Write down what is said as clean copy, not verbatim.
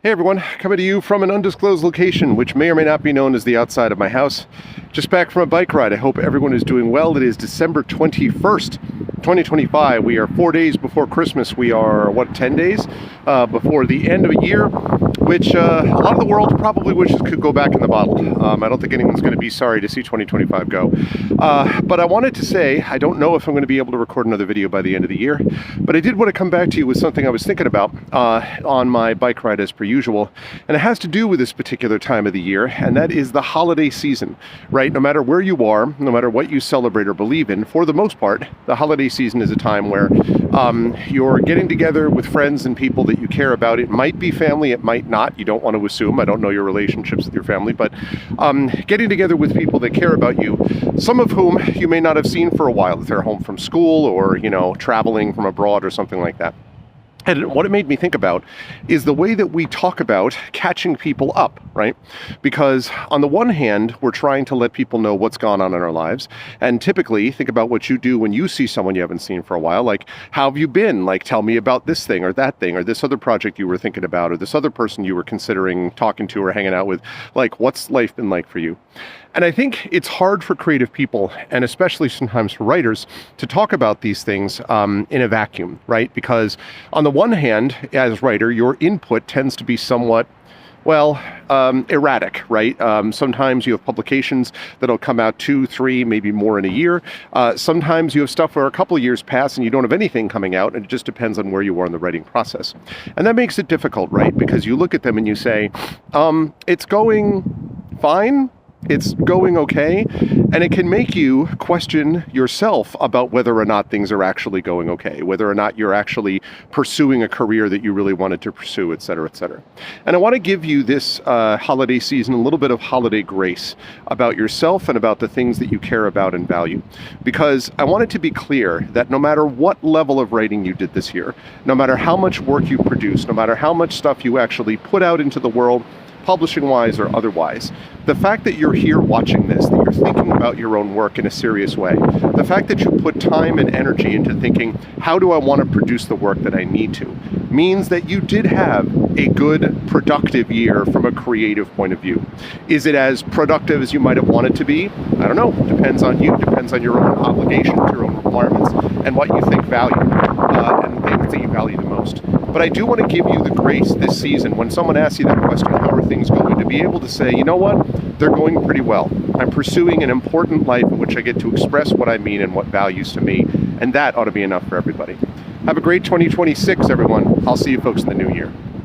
Hey everyone, coming to you from an undisclosed location, which may or may not be known as the outside of my house. Just back from a bike ride. I hope everyone is doing well. It is December 21st, 2025. We are 4 days before Christmas. We are, 10 days before the end of a year, which a lot of the world probably wishes could go back in the bottle. I don't think anyone's going to be sorry to see 2025 go. But I wanted to say, I don't know if I'm going to be able to record another video by the end of the year, but I did want to come back to you with something I was thinking about on my bike ride as per usual, and it has to do with this particular time of the year, and that is the holiday season, right? No matter where you are, no matter what you celebrate or believe in, for the most part, the holiday season is a time where you're getting together with friends and people that you care about. It might be family, it might not. You don't want to assume. I don't know your relationships with your family, but getting together with people that care about you, some of whom you may not have seen for a while if they're home from school or, traveling from abroad or something like that. And what it made me think about is the way that we talk about catching people up, right? Because on the one hand, we're trying to let people know what's gone on in our lives. And typically, think about what you do when you see someone you haven't seen for a while. Like, how have you been? Like, tell me about this thing or that thing or this other project you were thinking about or this other person you were considering talking to or hanging out with. Like, what's life been like for you? And I think it's hard for creative people, and especially sometimes for writers, to talk about these things in a vacuum, right? Because on the one hand, as a writer, your input tends to be somewhat, erratic, right? Sometimes you have publications that'll come out 2, 3, maybe more in a year. Sometimes you have stuff where a couple of years pass and you don't have anything coming out, and it just depends on where you are in the writing process. And that makes it difficult, right? Because you look at them and you say, it's going fine. It's going okay, and it can make you question yourself about whether or not things are actually going okay, whether or not you're actually pursuing a career that you really wanted to pursue, et cetera, et cetera. And I want to give you this holiday season a little bit of holiday grace about yourself and about the things that you care about and value. Because I want it to be clear that no matter what level of writing you did this year, no matter how much work you produced, no matter how much stuff you actually put out into the world, publishing-wise or otherwise, the fact that you're here watching this, that you're thinking about your own work in a serious way, the fact that you put time and energy into thinking, how do I want to produce the work that I need to, means that you did have a good, productive year from a creative point of view. Is it as productive as you might have wanted to be? I don't know. Depends on you. Depends on your own obligations, your own requirements, and what you think value, and things that you value the most. But I do want to give you the grace this season, when someone asks you that question, how are things going, to be able to say, you know what, they're going pretty well. I'm pursuing an important life in which I get to express what I mean and what values to me, and that ought to be enough for everybody. Have a great 2026, everyone. I'll see you folks in the new year.